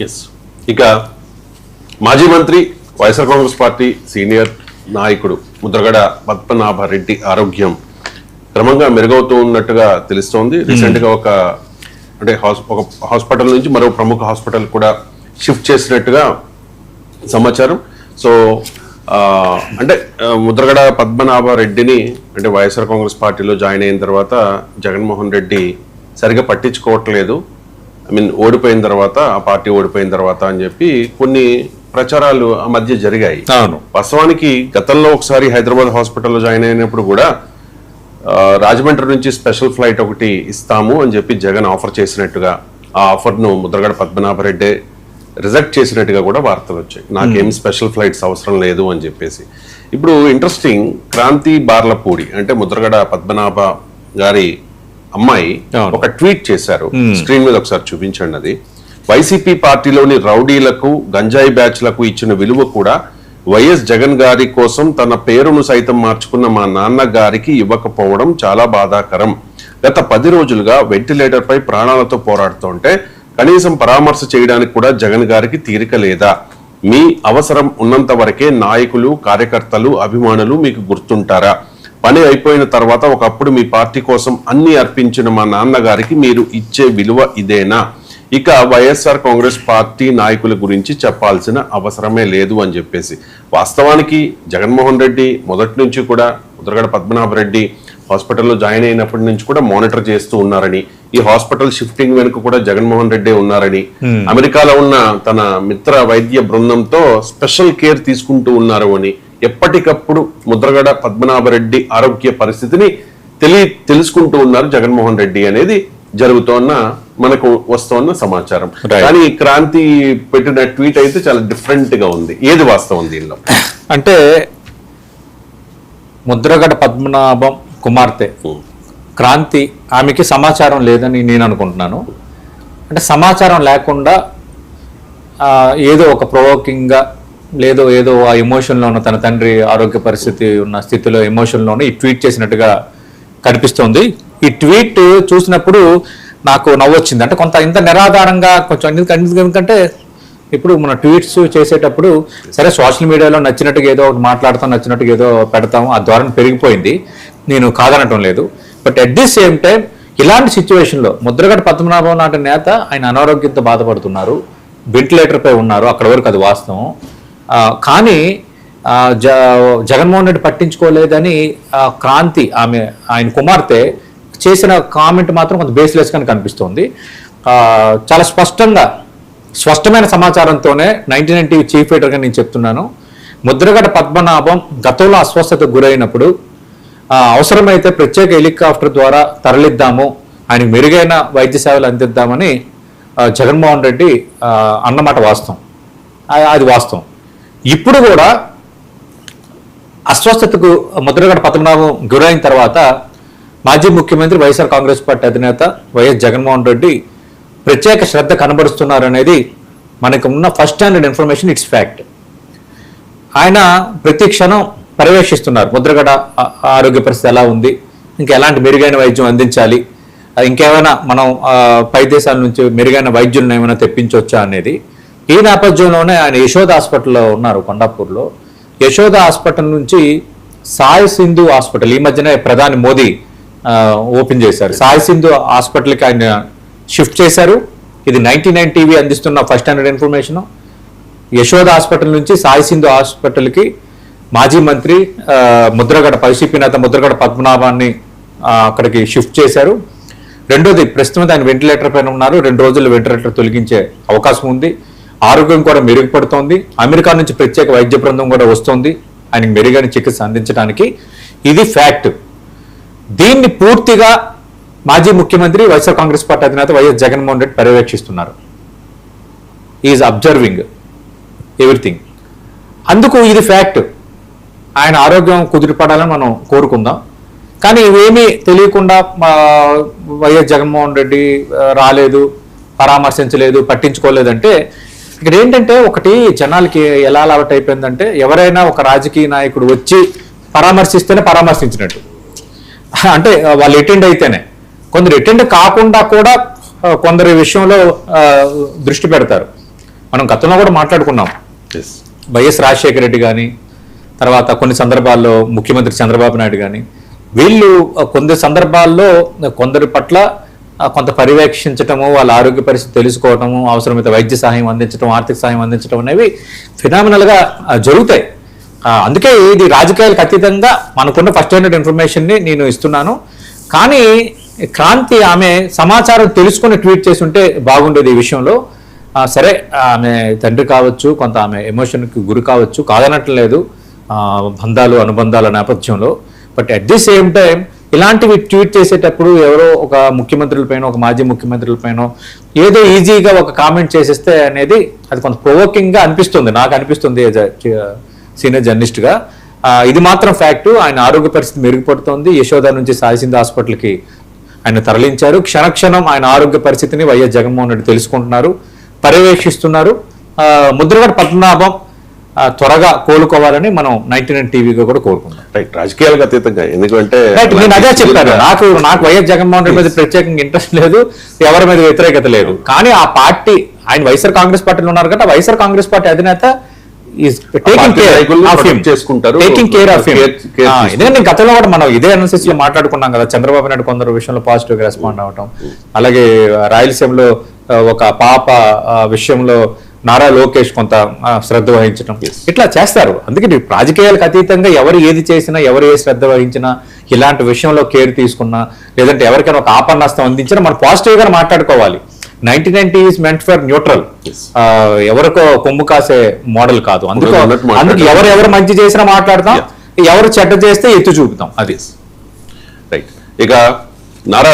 Yes. ఇక మాజీ మంత్రి వైఎస్ఆర్ కాంగ్రెస్ పార్టీ సీనియర్ నాయకుడు ముద్రగడ పద్మనాభరెడ్డి ఆరోగ్యం క్రమంగా మెరుగవుతూ ఉన్నట్టుగా తెలుస్తోంది. రీసెంట్ గా ఒక హాస్పిటల్ నుంచి మరో ప్రముఖ హాస్పిటల్ కూడా షిఫ్ట్ చేసినట్టుగా సమాచారం. సో అంటే ముద్రగడ పద్మనాభరెడ్డిని అంటే వైఎస్ఆర్ కాంగ్రెస్ పార్టీలో జాయిన్ అయిన తర్వాత జగన్మోహన్ రెడ్డి సరిగా పట్టించుకోవట్లేదు, ఓడిపోయిన తర్వాత ఆ పార్టీ ఓడిపోయిన తర్వాత అని చెప్పి కొన్ని ప్రచారాలు ఆ మధ్య జరిగాయి. వాస్తవానికి గతంలో ఒకసారి హైదరాబాద్ హాస్పిటల్లో జాయిన్ అయినప్పుడు కూడా రాజమండ్రి నుంచి స్పెషల్ ఫ్లైట్ ఒకటి ఇస్తాము అని చెప్పి జగన్ ఆఫర్ చేసినట్టుగా, ఆ ఆఫర్ను ముద్రగడ పద్మనాభరెడ్డి రిజెక్ట్ చేసినట్టుగా కూడా వార్తలు వచ్చాయి. నాకేం స్పెషల్ ఫ్లైట్స్ అవసరం లేదు అని చెప్పేసి. ఇప్పుడు ఇంట్రెస్టింగ్, క్రాంతి బార్లపూడి అంటే ముద్రగడ పద్మనాభ గారి అమ్మాయి ఒక ట్వీట్ చేశారు. స్క్రీన్ మీద ఒకసారి చూపించండి. అది వైసీపీ పార్టీలోని రౌడీలకు గంజాయి బ్యాచ్లకు ఇచ్చిన విలువ కూడా వైఎస్ జగన్ గారి కోసం తన పేరును సైతం మార్చుకున్న మా నాన్న గారికి ఇవ్వకపోవడం చాలా బాధాకరం. గత 10 రోజులుగా వెంటిలేటర్ పై ప్రాణాలతో పోరాడుతుంటే కనీసం పరామర్శ చేయడానికి కూడా జగన్ గారికి తీరిక లేదా? మీ అవసరం ఉన్నంత వరకే నాయకులు, కార్యకర్తలు, అభిమానులు మీకు గుర్తుంటారా? పని అయిపోయిన తర్వాత ఒకప్పుడు మీ పార్టీ కోసం అన్ని అర్పించిన మా నాన్నగారికి మీరు ఇచ్చే విలువ ఇదేనా? ఇక వైఎస్ఆర్ కాంగ్రెస్ పార్టీ నాయకుల గురించి చెప్పాల్సిన అవసరమే లేదు అని చెప్పేసి. వాస్తవానికి జగన్మోహన్ రెడ్డి మొదటి నుంచి కూడా ముద్రగడ పద్మనాభరెడ్డి హాస్పిటల్లో జాయిన్ అయినప్పటి నుంచి కూడా మానిటర్ చేస్తూ ఉన్నారని, ఈ హాస్పిటల్ షిఫ్టింగ్ వెనుక కూడా జగన్మోహన్ రెడ్డి ఉన్నారని, అమెరికాలో ఉన్న తన మిత్ర వైద్య బృందంతో స్పెషల్ కేర్ తీసుకుంటూ ఉన్నారు అని, ఎప్పటికప్పుడు ముద్రగడ పద్మనాభరెడ్డి ఆరోగ్య పరిస్థితిని తెలుసుకుంటూ ఉన్నారు జగన్మోహన్ రెడ్డి అనేది జరుగుతోన్న మనకు వస్తోన్న సమాచారం. కానీ క్రాంతి పెట్టిన ట్వీట్ అయితే చాలా డిఫరెంట్ గా ఉంది. ఏది వాస్తవం దీనిలో? అంటే ముద్రగడ పద్మనాభం కుమార్తె క్రాంతి, ఆమెకి సమాచారం లేదని నేను అనుకుంటున్నాను. అంటే సమాచారం లేకుండా ఏదో ఒక ప్రొవోకింగ్గా ఏదో ఆ ఎమోషన్లో ఉన్న తన తండ్రి ఆరోగ్య పరిస్థితి ఉన్న స్థితిలో ఎమోషన్లోనే ఈ ట్వీట్ చేసినట్టుగా కనిపిస్తోంది. ఈ ట్వీట్ చూసినప్పుడు నాకు నవ్వొచ్చింది. అంటే కొంత ఇంత నిరాధారంగా కొంచెం, ఎందుకంటే ఇప్పుడు మన ట్వీట్స్ చేసేటప్పుడు సరే సోషల్ మీడియాలో నచ్చినట్టుగా ఏదో ఒకటి మాట్లాడతాం, నచ్చినట్టుగా ఏదో పెడతాం, ఆ ధోరణి పెరిగిపోయింది, నేను కాదనటం లేదు. But at the same time ఇలాంటి సిచ్యువేషన్లో ముద్రగడ పద్మనాభం లాంటి నేత ఆయన అనారోగ్యంతో బాధపడుతున్నారు, వెంటిలేటర్ పై ఉన్నారు, అక్కడ వరకు అది వాస్తవం. కానీ జగన్మోహన్ రెడ్డి పట్టించుకోలేదని క్రాంతి ఆయన కుమార్తె చేసిన కామెంట్ మాత్రం కొంత బేస్లెస్గా కనిపిస్తోంది. చాలా స్పష్టమైన సమాచారంతోనే 99 టీవీ చీఫ్ ఎడిటర్గా నేను చెప్తున్నాను. ముద్రగడ పద్మనాభం గతంలో అస్వస్థతకు గురైనప్పుడు అవసరమైతే ప్రత్యేక హెలికాప్టర్ ద్వారా తరలిద్దాము, ఆయనకు మెరుగైన వైద్య సేవలు అందిద్దామని జగన్మోహన్ రెడ్డి అన్నమాట వాస్తవం, అది వాస్తవం. ఇప్పుడు కూడా అస్వస్థతకు ముద్రగడ పద్మనాభం గురైన తర్వాత మాజీ ముఖ్యమంత్రి వైఎస్ఆర్ కాంగ్రెస్ పార్టీ అధినేత వైఎస్ జగన్మోహన్ రెడ్డి ప్రత్యేక శ్రద్ధ కనబరుస్తున్నారనేది మనకు ఉన్న first hand information, it's fact. ఆయన ప్రతి క్షణం పర్యవేక్షిస్తున్నారు ముద్రగడ ఆరోగ్య పరిస్థితి ఎలా ఉంది, ఇంకా ఎలాంటి మెరుగైన వైద్యం అందించాలి, ఇంకేమైనా మనం పై దేశాల నుంచి మెరుగైన వైద్యులను ఏమైనా తెప్పించవచ్చా అనేది. ఈ నేపథ్యంలోనే ఆయన యశోద హాస్పిటల్లో ఉన్నారు, కొండాపూర్లో. యశోద హాస్పిటల్ నుంచి సాయి సింధు హాస్పిటల్ ఈ మధ్యనే ప్రధాని మోదీ ఓపెన్ చేశారు. సాయి సింధు హాస్పిటల్కి ఆయన షిఫ్ట్ చేశారు. ఇది 99 టీవీ అందిస్తున్న first hand information. Yashoda hospital నుంచి సాయి సింధు హాస్పిటల్కి మాజీ మంత్రి ముద్రగడ వైసీపీ నేత ముద్రగడ పద్మనాభాన్ని అక్కడికి షిఫ్ట్ చేశారు. రెండోది, ప్రస్తుతం ఆయన వెంటిలేటర్ పైన ఉన్నారు. 2 రోజుల్లో వెంటిలేటర్ తొలగించే అవకాశం ఉంది. ఆరోగ్యం కూడా మెరుగుపడుతోంది. అమెరికా నుంచి ప్రత్యేక వైద్య బృందం కూడా వస్తుంది ఆయనకు మెరుగైన చికిత్స అందించడానికి. ఇది ఫ్యాక్ట్. దీన్ని పూర్తిగా మాజీ ముఖ్యమంత్రి వైఎస్ఆర్ కాంగ్రెస్ పార్టీ అధినేత వైఎస్ జగన్మోహన్ రెడ్డి పర్యవేక్షిస్తున్నారు. Is observing everything. అందుకు ఇది ఫ్యాక్ట్. ఆయన ఆరోగ్యం కుదిరిపడాలని మనం కోరుకుందాం. కానీ ఇవేమీ తెలియకుండా వైఎస్ జగన్మోహన్ రెడ్డి రాలేదు, పరామర్శించలేదు, పట్టించుకోలేదంటే ఇక్కడ ఏంటంటే ఒకటి జనాలకి ఎలా అలవాటు అయిపోయిందంటే ఎవరైనా ఒక రాజకీయ నాయకుడు వచ్చి పరామర్శిస్తేనే పరామర్శించినట్టు. అంటే వాళ్ళు అటెండ్ అయితేనే, కొందరు అటెండ్ కాకుండా కూడా కొందరి విషయంలో దృష్టి పెడతారు. మనం గతంలో కూడా మాట్లాడుకున్నాం. వైఎస్ రాజశేఖర రెడ్డి కానీ, తర్వాత కొన్ని సందర్భాల్లో ముఖ్యమంత్రి చంద్రబాబు నాయుడు కానీ, వీళ్ళు కొన్ని సందర్భాల్లో కొందరి పట్ల కొంత పర్యవేక్షించటము, వాళ్ళ ఆరోగ్య పరిస్థితి తెలుసుకోవటము, అవసరమైతే వైద్య సహాయం అందించడం, ఆర్థిక సహాయం అందించడం అనేవి ఫినామినల్గా జరుగుతాయి. అందుకే ఇది రాజకీయాలకు అతీతంగా మనకున్న ఫస్ట్ హ్యాండ్ ఇన్ఫర్మేషన్ని నేను ఇస్తున్నాను. కానీ క్రాంతి ఆమె సమాచారం తెలుసుకుని ట్వీట్ చేసి ఉంటే బాగుండేది ఈ విషయంలో. సరే, ఆమె తండ్రి కావచ్చు, కొంత ఆమె ఎమోషన్కి గురి కావచ్చు, కాదనట్లేదు బంధాలు అనుబంధాల నేపథ్యంలో. But at the same time ఇలాంటివి ట్వీట్ చేసేటప్పుడు ఎవరో ఒక ముఖ్యమంత్రులపైన, ఒక మాజీ ముఖ్యమంత్రులపైన ఏదో ఈజీగా ఒక కామెంట్ చేసేస్తే అనేది అది కొంత ప్రొవోకింగ్గా అనిపిస్తుంది, నాకు అనిపిస్తుంది సీనియర్ జర్నలిస్ట్గా. ఇది మాత్రం ఫ్యాక్టు. ఆయన ఆరోగ్య పరిస్థితి మెరుగుపడుతోంది. యశోద నుంచి సాయిసింధ హాస్పిటల్కి ఆయన తరలించారు. క్షణక్షణం ఆయన ఆరోగ్య పరిస్థితిని వైఎస్ జగన్మోహన్ రెడ్డి తెలుసుకుంటున్నారు, పర్యవేక్షిస్తున్నారు. ముద్రగడ పద్మనాభం త్వరగా కోలుకోవాలని మనం 99 టీవీగా కూడా కోరుకుంటాం. రైట్, రాజకీయాలకు అతీతంగా. ఎందుకంటే నేను అదే చెప్పాను, నాకు వైఎస్ జగన్మోహన్ రెడ్డి మీద ప్రత్యేకంగా ఇంట్రెస్ట్ లేదు, ఎవరి మీద వ్యతిరేకత లేదు. కానీ ఆ పార్టీ, ఆయన వైఎస్ఆర్ కాంగ్రెస్ పార్టీలో ఉన్నారు కదా, వైఎస్ఆర్ కాంగ్రెస్ పార్టీ అధినేత ఎందుకంటే గతంలో కూడా మనం ఇదే అనాలిసిస్ లో మాట్లాడుకున్నాం కదా, చంద్రబాబు నాయుడు కొందరు విషయంలో పాజిటివ్ గా రెస్పాండ్ అవటం, అలాగే రాయలసీమలో ఒక పాప విషయంలో నారా లోకేష్ కొంత శ్రద్ధ వహించడం, ఇట్లా చేస్తారు. అందుకే రాజకీయాలకు అతీతంగా ఎవరు ఏది చేసినా, ఎవరు ఏ శ్రద్ధ వహించినా, ఇలాంటి విషయంలో కేర్ తీసుకున్నా, లేదంటే ఎవరికైనా ఒక ఆపన్నాస్తం అందించినా మనం పాజిటివ్ గా మాట్లాడుకోవాలి. 99 TV is meant for neutral, ఎవరికో కొమ్ము కాసే మోడల్ కాదు. అందుకు ఎవరు మంచి చేసినా మాట్లాడతాం, ఎవరు చెడ్డ చేస్తే ఎత్తు చూపుతాం. అది రైట్. ఇక నారా